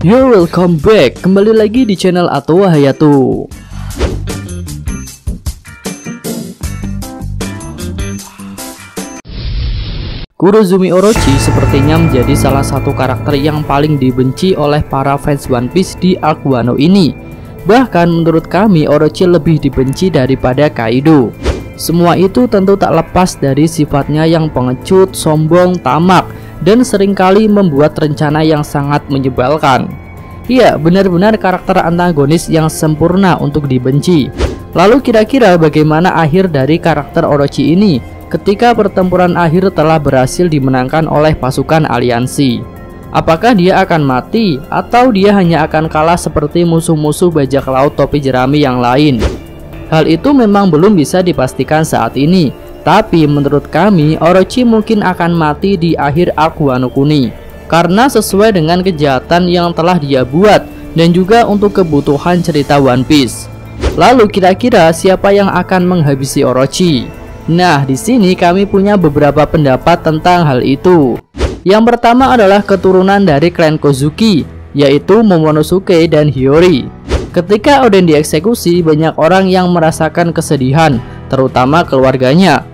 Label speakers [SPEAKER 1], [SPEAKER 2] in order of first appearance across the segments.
[SPEAKER 1] Yo, welcome back. Kembali lagi di channel Ato Hayato. Kurozumi Orochi sepertinya menjadi salah satu karakter yang paling dibenci oleh para fans One Piece di arc Wano ini. Bahkan menurut kami Orochi lebih dibenci daripada Kaido. Semua itu tentu tak lepas dari sifatnya yang pengecut, sombong, tamak, dan seringkali membuat rencana yang sangat menyebalkan. Iya, benar-benar karakter antagonis yang sempurna untuk dibenci. Lalu kira-kira bagaimana akhir dari karakter Orochi ini ketika pertempuran akhir telah berhasil dimenangkan oleh pasukan aliansi? Apakah dia akan mati atau dia hanya akan kalah seperti musuh-musuh bajak laut topi jerami yang lain? Hal itu memang belum bisa dipastikan saat ini, tapi menurut kami Orochi mungkin akan mati di akhir arc Wano Kuni, karena sesuai dengan kejahatan yang telah dia buat dan juga untuk kebutuhan cerita One Piece. Lalu kira-kira siapa yang akan menghabisi Orochi? Nah, di sini kami punya beberapa pendapat tentang hal itu. Yang pertama adalah keturunan dari klan Kozuki, yaitu Momonosuke dan Hiyori. Ketika Oden dieksekusi, banyak orang yang merasakan kesedihan, terutama keluarganya.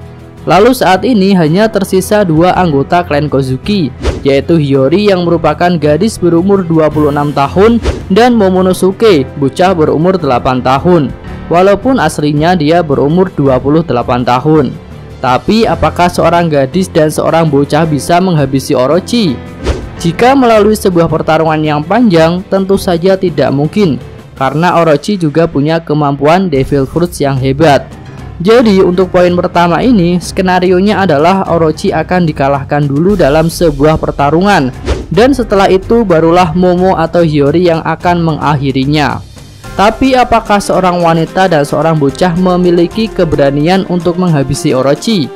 [SPEAKER 1] Lalu saat ini hanya tersisa dua anggota klan Kozuki, yaitu Hiyori yang merupakan gadis berumur 26 tahun dan Momonosuke, bocah berumur 8 tahun. Walaupun aslinya dia berumur 28 tahun. Tapi apakah seorang gadis dan seorang bocah bisa menghabisi Orochi? Jika melalui sebuah pertarungan yang panjang, tentu saja tidak mungkin, karena Orochi juga punya kemampuan Devil Fruits yang hebat. Jadi untuk poin pertama ini, skenarionya adalah Orochi akan dikalahkan dulu dalam sebuah pertarungan, dan setelah itu barulah Momo atau Hiyori yang akan mengakhirinya. Tapi apakah seorang wanita dan seorang bocah memiliki keberanian untuk menghabisi Orochi?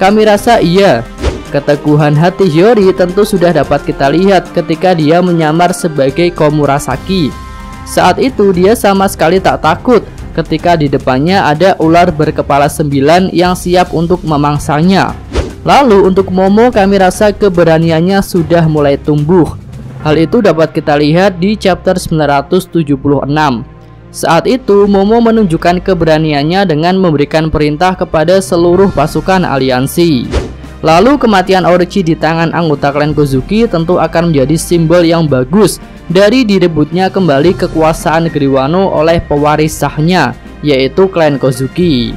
[SPEAKER 1] Kami rasa iya. Keteguhan hati Hiyori tentu sudah dapat kita lihat ketika dia menyamar sebagai Komurasaki. Saat itu dia sama sekali tak takut ketika di depannya ada ular berkepala 9 yang siap untuk memangsanya. Lalu untuk Momo kami rasa keberaniannya sudah mulai tumbuh. Hal itu dapat kita lihat di chapter 976. Saat itu Momo menunjukkan keberaniannya dengan memberikan perintah kepada seluruh pasukan aliansi. Lalu kematian Orochi di tangan anggota klan Kozuki tentu akan menjadi simbol yang bagus dari direbutnya kembali kekuasaan negeri Wano oleh pewaris sahnya, yaitu klan Kozuki.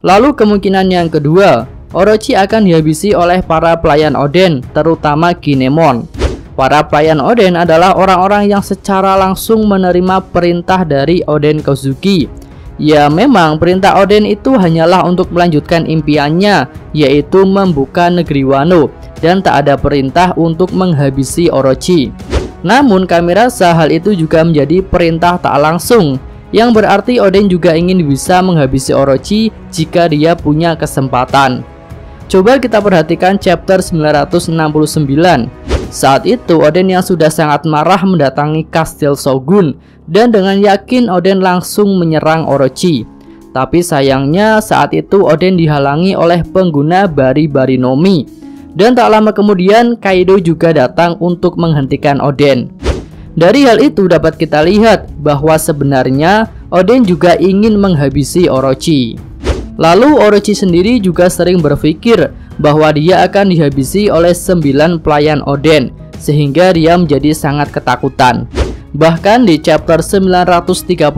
[SPEAKER 1] Lalu kemungkinan yang kedua, Orochi akan dihabisi oleh para pelayan Oden, terutama Kinemon. Para pelayan Oden adalah orang-orang yang secara langsung menerima perintah dari Oden Kozuki. Ya memang perintah Oden itu hanyalah untuk melanjutkan impiannya, yaitu membuka negeri Wano, dan tak ada perintah untuk menghabisi Orochi. Namun kami rasa hal itu juga menjadi perintah tak langsung, yang berarti Oden juga ingin bisa menghabisi Orochi jika dia punya kesempatan. Coba kita perhatikan chapter 969. Saat itu Oden yang sudah sangat marah mendatangi kastil Shogun, dan dengan yakin Oden langsung menyerang Orochi. Tapi sayangnya saat itu Oden dihalangi oleh pengguna Bari-Bari Nomi. Dan tak lama kemudian Kaido juga datang untuk menghentikan Oden. Dari hal itu dapat kita lihat bahwa sebenarnya Oden juga ingin menghabisi Orochi. Lalu Orochi sendiri juga sering berpikir bahwa dia akan dihabisi oleh 9 pelayan Oden, sehingga dia menjadi sangat ketakutan. Bahkan di chapter 932,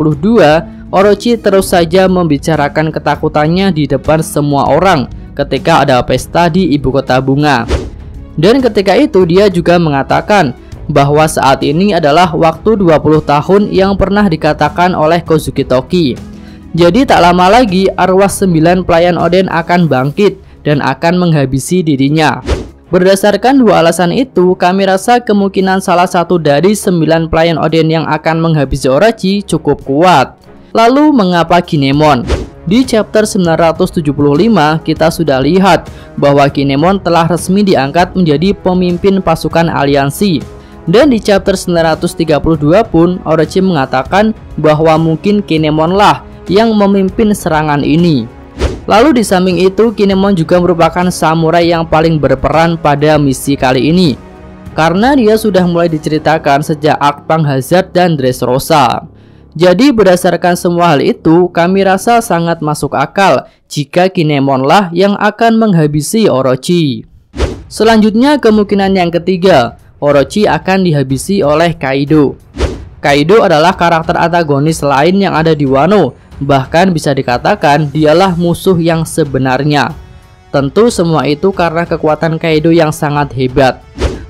[SPEAKER 1] Orochi terus saja membicarakan ketakutannya di depan semua orang ketika ada pesta di ibu kota bunga. Dan ketika itu dia juga mengatakan bahwa saat ini adalah waktu 20 tahun yang pernah dikatakan oleh Kozuki Toki. Jadi tak lama lagi arwah 9 pelayan Oden akan bangkit dan akan menghabisi dirinya. Berdasarkan dua alasan itu, kami rasa kemungkinan salah satu dari 9 pelayan Oden yang akan menghabisi Orochi cukup kuat. Lalu mengapa Kinemon? Di chapter 975 kita sudah lihat bahwa Kinemon telah resmi diangkat menjadi pemimpin pasukan aliansi. Dan di chapter 932 pun Orochi mengatakan bahwa mungkin Kinemon lah yang memimpin serangan ini. Lalu di samping itu Kinemon juga merupakan samurai yang paling berperan pada misi kali ini. karena dia sudah mulai diceritakan sejak Ark Panghazard dan Dressrosa. Jadi berdasarkan semua hal itu, kami rasa sangat masuk akal jika Kinemon lah yang akan menghabisi Orochi. Selanjutnya kemungkinan yang ketiga, Orochi akan dihabisi oleh Kaido. Kaido adalah karakter antagonis lain yang ada di Wano, bahkan bisa dikatakan dialah musuh yang sebenarnya. Tentu semua itu karena kekuatan Kaido yang sangat hebat.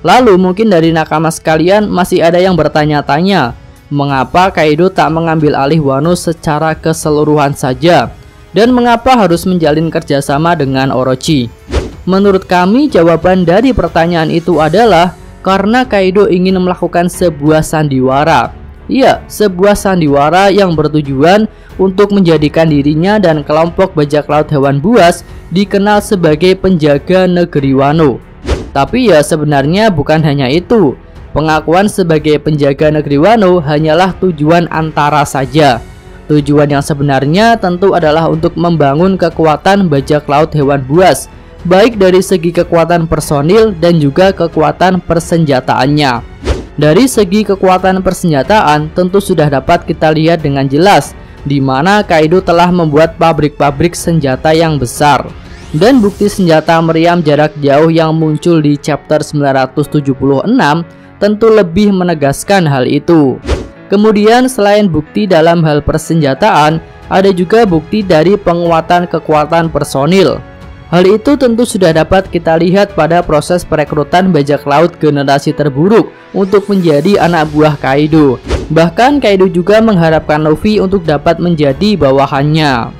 [SPEAKER 1] Lalu mungkin dari nakama sekalian masih ada yang bertanya-tanya, mengapa Kaido tak mengambil alih Wano secara keseluruhan saja? Dan mengapa harus menjalin kerjasama dengan Orochi? Menurut kami jawaban dari pertanyaan itu adalah karena Kaido ingin melakukan sebuah sandiwara. Iya, sebuah sandiwara yang bertujuan untuk menjadikan dirinya dan kelompok bajak laut hewan buas dikenal sebagai penjaga negeri Wano. Tapi ya sebenarnya bukan hanya itu. Pengakuan sebagai penjaga negeri Wano hanyalah tujuan antara saja. Tujuan yang sebenarnya tentu adalah untuk membangun kekuatan bajak laut hewan buas, baik dari segi kekuatan personil dan juga kekuatan persenjataannya. Dari segi kekuatan persenjataan tentu sudah dapat kita lihat dengan jelas di mana Kaido telah membuat pabrik-pabrik senjata yang besar. Dan bukti senjata meriam jarak jauh yang muncul di chapter 976 tentu lebih menegaskan hal itu. Kemudian selain bukti dalam hal persenjataan, ada juga bukti dari penguatan kekuatan personil. Hal itu tentu sudah dapat kita lihat pada proses perekrutan bajak laut generasi terburuk untuk menjadi anak buah Kaido. Bahkan Kaido juga mengharapkan Luffy untuk dapat menjadi bawahannya.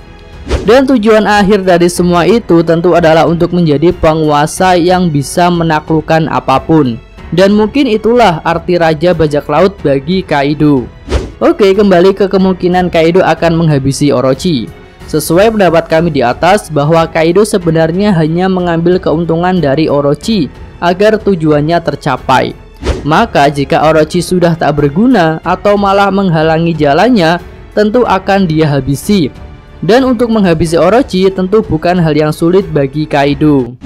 [SPEAKER 1] Dan tujuan akhir dari semua itu tentu adalah untuk menjadi penguasa yang bisa menaklukkan apapun. Dan mungkin itulah arti Raja Bajak Laut bagi Kaido. Oke, kembali ke kemungkinan Kaido akan menghabisi Orochi. Sesuai pendapat kami di atas bahwa Kaido sebenarnya hanya mengambil keuntungan dari Orochi agar tujuannya tercapai. Maka jika Orochi sudah tak berguna atau malah menghalangi jalannya, tentu akan dia habisi. Dan untuk menghabisi Orochi tentu bukan hal yang sulit bagi Kaido.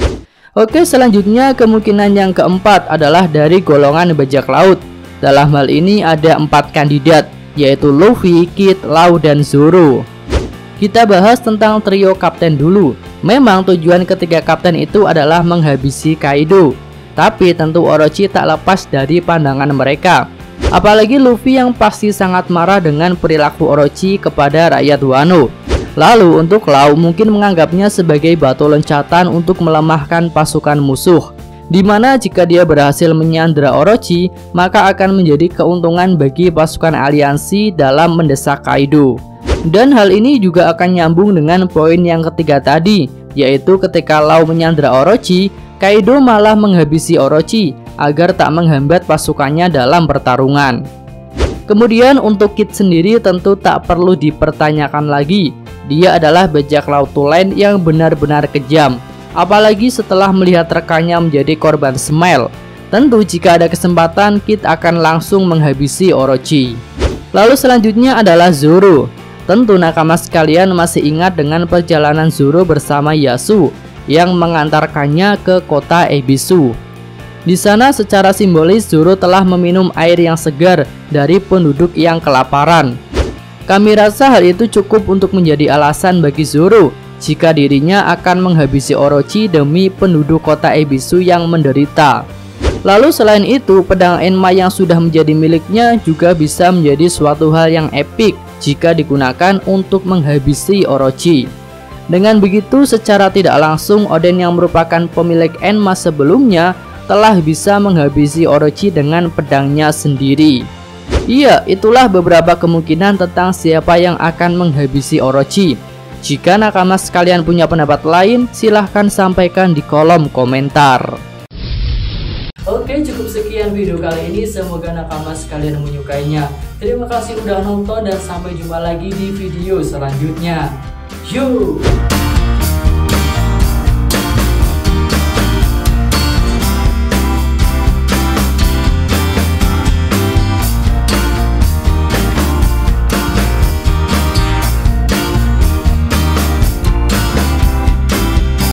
[SPEAKER 1] Oke, selanjutnya kemungkinan yang keempat adalah dari golongan bajak laut. Dalam hal ini ada 4 kandidat, yaitu Luffy, Kid, Law, dan Zoro. Kita bahas tentang trio kapten dulu. Memang tujuan ketiga kapten itu adalah menghabisi Kaido, tapi tentu Orochi tak lepas dari pandangan mereka. Apalagi Luffy yang pasti sangat marah dengan perilaku Orochi kepada rakyat Wano. Lalu untuk Law mungkin menganggapnya sebagai batu loncatan untuk melemahkan pasukan musuh, dimana jika dia berhasil menyandra Orochi, maka akan menjadi keuntungan bagi pasukan aliansi dalam mendesak Kaido. Dan hal ini juga akan nyambung dengan poin yang ketiga tadi, yaitu ketika Law menyandra Orochi, Kaido malah menghabisi Orochi agar tak menghambat pasukannya dalam pertarungan. Kemudian untuk Kid sendiri tentu tak perlu dipertanyakan lagi. Dia adalah bajak laut tulen yang benar-benar kejam. Apalagi setelah melihat rekannya menjadi korban Smile. Tentu jika ada kesempatan Kid akan langsung menghabisi Orochi. Lalu selanjutnya adalah Zoro. Tentu nakama sekalian masih ingat dengan perjalanan Zoro bersama Yasu yang mengantarkannya ke kota Ebisu. Di sana secara simbolis Zoro telah meminum air yang segar dari penduduk yang kelaparan. Kami rasa hal itu cukup untuk menjadi alasan bagi Zoro jika dirinya akan menghabisi Orochi demi penduduk kota Ebisu yang menderita. Lalu selain itu, pedang Enma yang sudah menjadi miliknya juga bisa menjadi suatu hal yang epik jika digunakan untuk menghabisi Orochi. Dengan begitu, secara tidak langsung Oden yang merupakan pemilik Enma sebelumnya telah bisa menghabisi Orochi dengan pedangnya sendiri. Iya, itulah beberapa kemungkinan tentang siapa yang akan menghabisi Orochi. Jika nakama sekalian punya pendapat lain, silahkan sampaikan di kolom komentar. Oke, cukup sekian video kali ini. Semoga nakama sekalian menyukainya. Terima kasih udah nonton dan sampai jumpa lagi di video selanjutnya. Yuk!